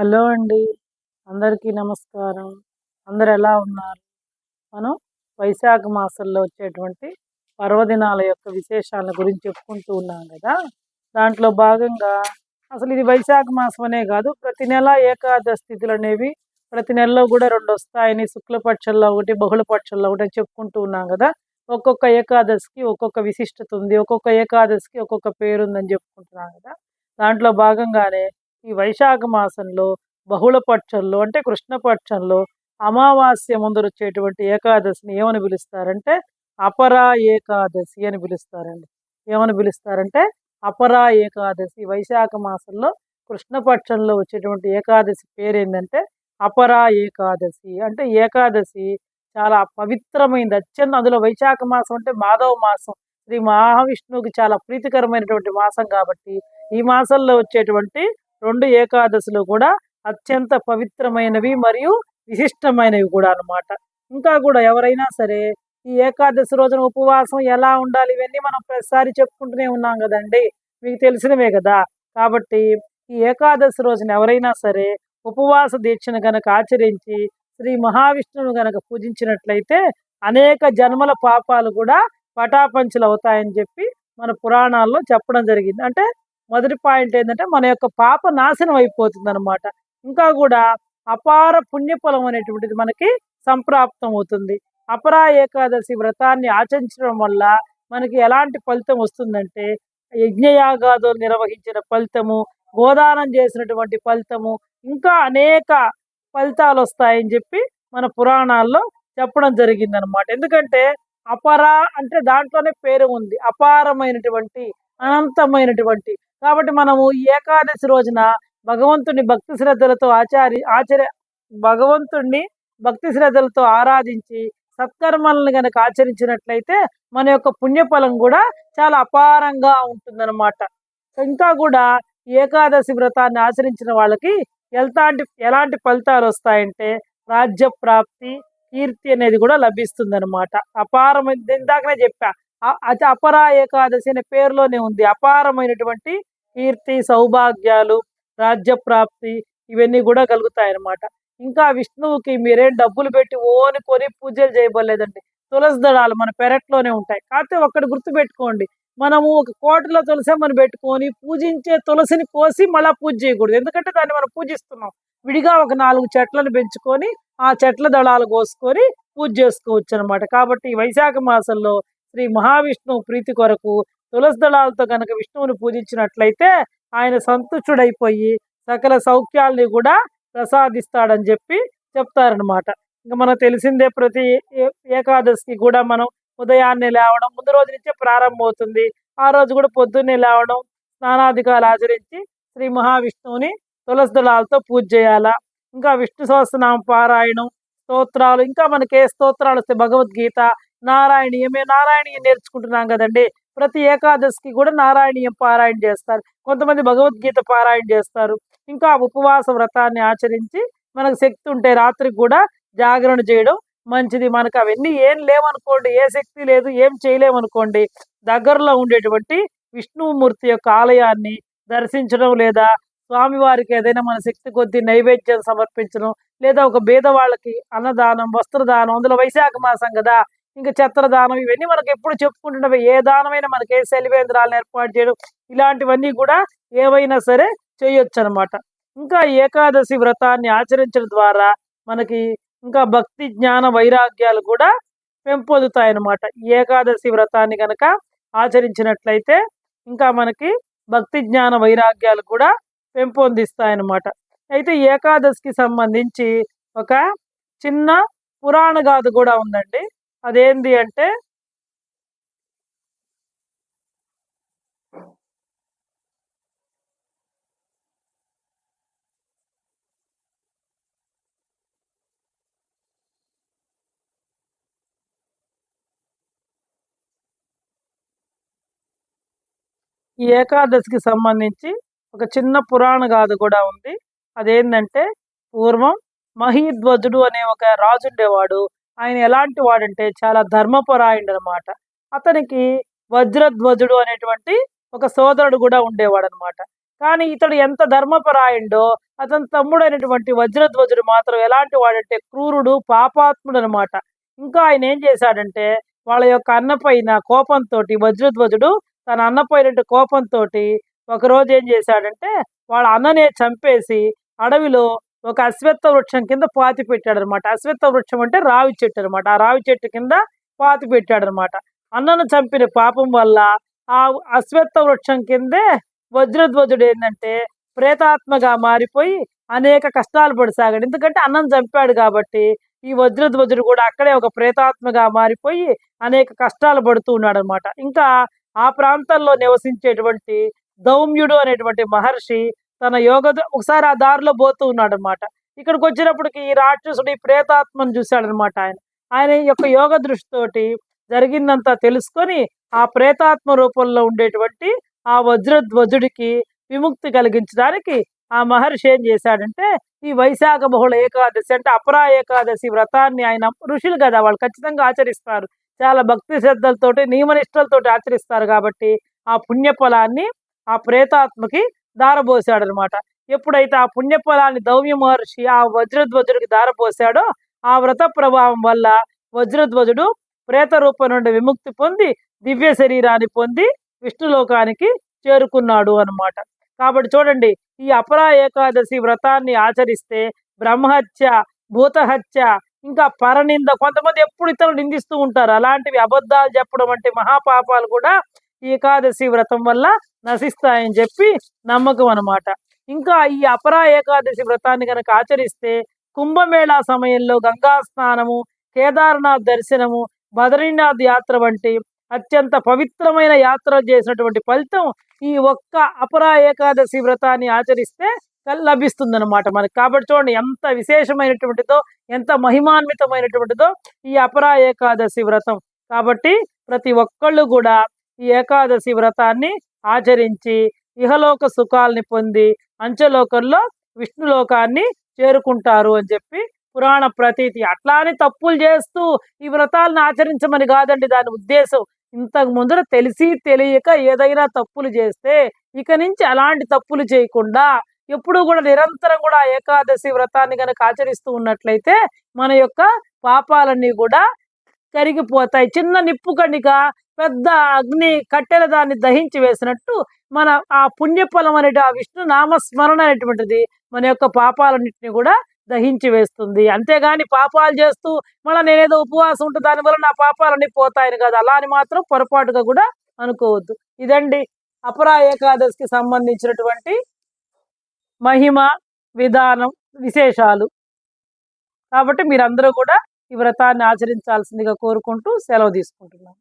Hello అండి. అందరికీ నమస్కారం. అందరూ ఎలా ఉన్నారు? మనం వైశాఖ మాసంలో వచ్చేటువంటి పర్వదినాల యొక్క విశేషాల గురించి చెప్పుకుంటూ ఉన్నాం గదా! దాంట్లో భాగంగా అసలు ఇది వైశాఖ మాసం అనే గాదు. ప్రతి నెల ఏకాదశి తిథులనేవి ప్రతి నెలలో గూడా 2 వస్తాయని శుక్లపక్షంలో ఒకటి, బహుళపక్షంలో ఒకటి చెప్పుకుంటూ ఉన్నాం గదా! ఒక్కొక్క ఏకాదశికి ఒక్కొక్క విశిష్టత ఉంది. ఒక్కొక్క ఏకాదశికి ఒక్కొక్క పేరుందని చెప్పుకుంటున్నాం గదా! దాంట్లో భాగంగానే ఈ వైశాఖ మాసంలో బహుళపక్షంలో అంటే కృష్ణపక్షంలో అమావాస్య ముందరొచ్చేటువంటి ఏకాదశిని ఏమని పిలుస్తారంటే అపరా ఏకాదశి అని పిలుస్తారండి. ఏమని పిలుస్తారంటే అపరా ఏకాదశి. వైశాఖ మాసంలో కృష్ణపక్షంలో వచ్చేటువంటి ఏకాదశి పేరేందంటే అపరా ఏకాదశి. అంటే ఏకాదశి చాలా పవిత్రమైనది. అందులో వైశాఖ మాసం అంటే మాధవ మాసం. శ్రీ మహావిష్ణువుకి చాలా ప్రీతికరమైనటువంటి మాసం కాబట్టి ఈ మాసంలో వచ్చేటువంటి 2 ఏకాదశులు కూడా అత్యంత పవిత్రమైనవి మరియు విశిష్టమైనవి కూడా అన్నమాట. ఇంకా కూడా ఎవరైనా సరే ఈ ఏకాదశి రోజున ఉపవాసం ఎలా ఉండాలి ఇవన్నీ మనం ప్రతిసారి చెప్పుకుంటూనే ఉన్నాం కదండి. మీకు తెలిసినవే కదా. కాబట్టి ఈ ఏకాదశి రోజున ఎవరైనా సరే ఉపవాస దీక్షను గనక ఆచరించి శ్రీ మహావిష్ణువును గనక పూజించినట్లయితే అనేక జన్మల పాపాలు కూడా పటాపంచలు అవుతాయని చెప్పి మన పురాణాల్లో చెప్పడం జరిగింది. అంటే మొదటి పాయింట్ ఏంటంటే మన యొక్క పాప నాశనం అయిపోతుందనమాట. ఇంకా కూడా అపార పుణ్యఫలం అనేటువంటిది మనకి సంప్రాప్తం అవుతుంది. అపరా ఏకాదశి వ్రతాన్ని ఆచరించడం వల్ల మనకి ఎలాంటి ఫలితం వస్తుందంటే యజ్ఞయాగాదులు నిర్వహించిన ఫలితము, గోదానం చేసినటువంటి ఫలితము, ఇంకా అనేక ఫలితాలు వస్తాయని చెప్పి మన పురాణాల్లో చెప్పడం జరిగిందనమాట. ఎందుకంటే అపరా అంటే దాంట్లోనే పేరు ఉంది. అపారమైనటువంటి, అనంతమైనటువంటి. కాబట్టి మనము ఈ ఏకాదశి రోజున భగవంతుని భక్తి శ్రద్ధలతో భగవంతుణ్ణి భక్తి శ్రద్ధలతో ఆరాధించి సత్కర్మలను గనక ఆచరించినట్లయితే మన యొక్క పుణ్యఫలం కూడా చాలా అపారంగా ఉంటుందన్నమాట. ఇంకా కూడా ఏకాదశి వ్రతాన్ని ఆచరించిన వాళ్ళకి ఎలాంటి ఫలితాలు వస్తాయంటే రాజ్య ప్రాప్తి, కీర్తి అనేది కూడా లభిస్తుంది అనమాట. అపారమైన ఇందాకనే చెప్పా, అది అపరా ఏకాదశి అనే పేరులోనే ఉంది. అపారమైనటువంటి కీర్తి, సౌభాగ్యాలు, రాజ్య ప్రాప్తి ఇవన్నీ కూడా కలుగుతాయన్నమాట. ఇంకా విష్ణువుకి మీరేం డబ్బులు పెట్టి కొని పూజలు చేయబడలేదండి. తులసి దళాలు మన పెరట్లోనే ఉంటాయి. కాకపోతే ఒక్కటి గుర్తుపెట్టుకోండి, మనము ఒక కోటలో తులసి మనం పెట్టుకొని పూజించే తులసిని కోసి మళ్ళా పూజ చేయకూడదు. ఎందుకంటే దాన్ని మనం పూజిస్తున్నాం. విడిగా ఒక 4 చెట్లను పెంచుకొని ఆ చెట్ల దళాలు కోసుకొని పూజ చేసుకోవచ్చు అనమాట. కాబట్టి ఈ వైశాఖ మాసంలో శ్రీ మహావిష్ణువు ప్రీతి కొరకు తులసి దళాలతో కనుక విష్ణువుని పూజించినట్లయితే ఆయన సంతుష్టుడైపోయి సకల సౌఖ్యాల్ని కూడా ప్రసాదిస్తాడని చెప్పి చెప్తారనమాట. ఇంకా మనకు తెలిసిందే, ప్రతి ఏకాదశికి కూడా మనం ఉదయాన్నే లేవడం, ముందు రోజు నుంచే ప్రారంభమవుతుంది. ఆ రోజు కూడా పొద్దున్నే లేవడం, స్నానాధికాలు ఆచరించి శ్రీ మహావిష్ణువుని తులసి దళాలతో పూజ చేయాలా. ఇంకా విష్ణు సహస్రనామ పారాయణం, స్తోత్రాలు, ఇంకా మనకి ఏ స్తోత్రాలు వస్తే భగవద్గీత, నారాయణీయం. మేము నారాయణీయం నేర్చుకుంటున్నాం కదండి. ప్రతి ఏకాదశికి కూడా నారాయణీయం పారాయణ చేస్తారు. కొంతమంది భగవద్గీత పారాయణ చేస్తారు. ఇంకా ఉపవాస వ్రతాన్ని ఆచరించి మనకు శక్తి ఉంటే రాత్రికి కూడా జాగరణ చేయడం మంచిది. మనకు అవన్నీ ఏం లేవనుకోండి, ఏ శక్తి లేదు, ఏం చేయలేమనుకోండి, దగ్గరలో ఉండేటువంటి విష్ణుమూర్తి యొక్క ఆలయాన్ని దర్శించడం, లేదా స్వామివారికి ఏదైనా మన శక్తి కొద్దీ నైవేద్యం సమర్పించడం, లేదా ఒక బీదవాళ్ళకి అన్నదానం, వస్త్రదానం, అందులో వైశాఖ మాసం కదా, ఇంకా ఛత్రదానం, ఇవన్నీ మనకు ఎప్పుడు చెప్పుకుంటున్నవి. ఏ దానమైనా మనకి ఏ శలివేంద్రాలను ఏర్పాటు చేయడం, ఇలాంటివన్నీ కూడా ఏవైనా సరే చేయొచ్చు అనమాట. ఇంకా ఏకాదశి వ్రతాన్ని ఆచరించడం ద్వారా మనకి ఇంకా భక్తి, జ్ఞాన, వైరాగ్యాలు కూడా పెంపొందుతాయన్నమాట. ఏకాదశి వ్రతాన్ని కనుక ఆచరించినట్లయితే ఇంకా మనకి భక్తి, జ్ఞాన, వైరాగ్యాలు కూడా పెంపొందిస్తాయన్నమాట. అయితే ఏకాదశికి సంబంధించి ఒక చిన్న పురాణ గాథ కూడా ఉందండి. అదేంటి అంటే ఈ ఏకాదశికి సంబంధించి ఒక చిన్న పురాణ గాథ కూడా ఉంది. అదేంటంటే పూర్వం మహీధ్వజుడు అనే ఒక రాజు ఉండేవాడు. ఆయన ఎలాంటి వాడంటే చాలా ధర్మపరాయణుడు అనమాట. అతనికి వజ్రధ్వజుడు అనేటువంటి ఒక సోదరుడు కూడా ఉండేవాడు అనమాట. కానీ ఇతడు ఎంత ధర్మపరాయణుడో అతని తమ్ముడైనటువంటి వజ్రధ్వజుడు మాత్రం ఎలాంటి వాడంటే క్రూరుడు, పాపాత్ముడు అనమాట. ఇంకా ఆయన ఏం చేశాడంటే వాళ్ళ యొక్క అన్న పైన కోపంతోటి వజ్రధ్వజుడు తన అన్న పైన కోపంతోటి ఒకరోజు ఏం చేశాడంటే వాళ్ళ అన్ననే చంపేసి అడవిలో ఒక అశ్వత్థ వృక్షం కింద పాతి పెట్టాడనమాట. అశ్వత్థ వృక్షం అంటే రావి చెట్టు అనమాట. ఆ రావి చెట్టు కింద పాతి పెట్టాడనమాట. అన్నను చంపిన పాపం వల్ల ఆ అశ్వత్థ వృక్షం కిందే వజ్రధ్వజుడు ఏంటంటే ప్రేతాత్మగా మారిపోయి అనేక కష్టాలు పడసాగాడు. ఎందుకంటే అన్నం చంపాడు కాబట్టి ఈ వజ్రధ్వజుడు కూడా అక్కడే ఒక ప్రేతాత్మగా మారిపోయి అనేక కష్టాలు పడుతూ ఉన్నాడు అనమాట. ఇంకా ఆ ప్రాంతంలో నివసించేటువంటి దౌమ్యుడు అనేటువంటి మహర్షి తన ఒకసారి ఆ దారిలో పోతూ ఉన్నాడు అనమాట. ఇక్కడికి వచ్చినప్పటికి ఈ రాక్షసుడు ఈ ప్రేతాత్మను చూశాడనమాట. ఆయన యొక్క యోగ దృష్టితోటి జరిగిందంతా తెలుసుకొని ఆ ప్రేతాత్మ రూపంలో ఉండేటువంటి ఆ వజ్రధ్వజుడికి విముక్తి కలిగించడానికి ఆ మహర్షి ఏం చేశాడంటే ఈ వైశాఖ బహుళ ఏకాదశి అంటే అపరా ఏకాదశి వ్రతాన్ని ఆయన ఋషులు కదా, వాళ్ళు ఖచ్చితంగా ఆచరిస్తారు. చాలా భక్తి శ్రద్ధలతోటి నియమనిష్టలతోటి ఆచరిస్తారు కాబట్టి ఆ పుణ్యఫలాన్ని ఆ ప్రేతాత్మకి దారబోసాడనమాట. ఎప్పుడైతే ఆ పుణ్యఫలాన్ని దౌమ్య మహర్షి ఆ వజ్రధ్వజుడికి దారపోసాడో ఆ వ్రత ప్రభావం వల్ల వజ్రధ్వజుడు ప్రేత రూపం నుండి విముక్తి పొంది దివ్య శరీరాన్ని పొంది విష్ణులోకానికి చేరుకున్నాడు అనమాట. కాబట్టి చూడండి, ఈ అపరా ఏకాదశి వ్రతాన్ని ఆచరిస్తే బ్రహ్మహత్య, భూతహత్య, ఇంకా పరనింద, కొంతమంది ఎప్పుడు ఇతరులు నిందిస్తూ ఉంటారు. అలాంటివి అబద్ధాలు చెప్పడం వంటి మహాపాపాలు కూడా ఈ ఏకాదశి వ్రతం వల్ల నశిస్తాయని చెప్పి నమ్మకం అనమాట. ఇంకా ఈ అపరా ఏకాదశి వ్రతాన్ని కనుక ఆచరిస్తే కుంభమేళా సమయంలో గంగా స్నానము, కేదార్నాథ్ దర్శనము, బద్రీనాథ్ యాత్ర వంటి అత్యంత పవిత్రమైన యాత్రలు చేసినటువంటి ఫలితం ఈ ఒక్క అపరా ఏకాదశి వ్రతాన్ని ఆచరిస్తే లభిస్తుందన్నమాట మనకి. కాబట్టి చూడండి ఎంత విశేషమైనటువంటిదో, ఎంత మహిమాన్వితమైనటువంటిదో ఈ అపరా ఏకాదశి వ్రతం. కాబట్టి ప్రతి ఒక్కళ్ళు కూడా ఈ ఏకాదశి వ్రతాన్ని ఆచరించి ఇహలోక సుఖాల్ని పొంది అంచెలోకంలో విష్ణులోకాన్ని చేరుకుంటారు అని చెప్పి పురాణ ప్రతీతి. అట్లా అని తప్పులు చేస్తూ ఈ వ్రతాలను ఆచరించమని కాదండి దాని ఉద్దేశం. ఇంతకు ముందర తెలిసి తెలియక ఏదైనా తప్పులు చేస్తే ఇక నుంచి అలాంటి తప్పులు చేయకుండా ఎప్పుడు కూడా నిరంతరం కూడా ఏకాదశి వ్రతాన్ని కనుక ఆచరిస్తూ ఉన్నట్లయితే మన యొక్క పాపాలన్నీ కూడా కరిగిపోతాయి. చిన్న నిప్పు కణిక పెద్ద అగ్ని కట్టెల దాన్ని దహించి వేసినట్టు మన ఆ పుణ్యఫలం అనే ఆ విష్ణు నామస్మరణ అనేటువంటిది మన యొక్క పాపాలన్నింటినీ కూడా దహించి వేస్తుంది. అంతేగాని పాపాలు చేస్తూ మళ్ళీ నేనేదో ఉపవాసం ఉంటే దానివల్ల నా పాపాలన్నీ పోతాయని కాదు, అలా అని మాత్రం పొరపాటుగా కూడా అనుకోవద్దు. ఇదండి అపరా ఏకాదశికి సంబంధించినటువంటి మహిమ, విధానం, విశేషాలు. కాబట్టి మీరందరూ కూడా ఈ వ్రతాన్ని ఆచరించాల్సిందిగా కోరుకుంటూ సెలవు తీసుకుంటున్నాను.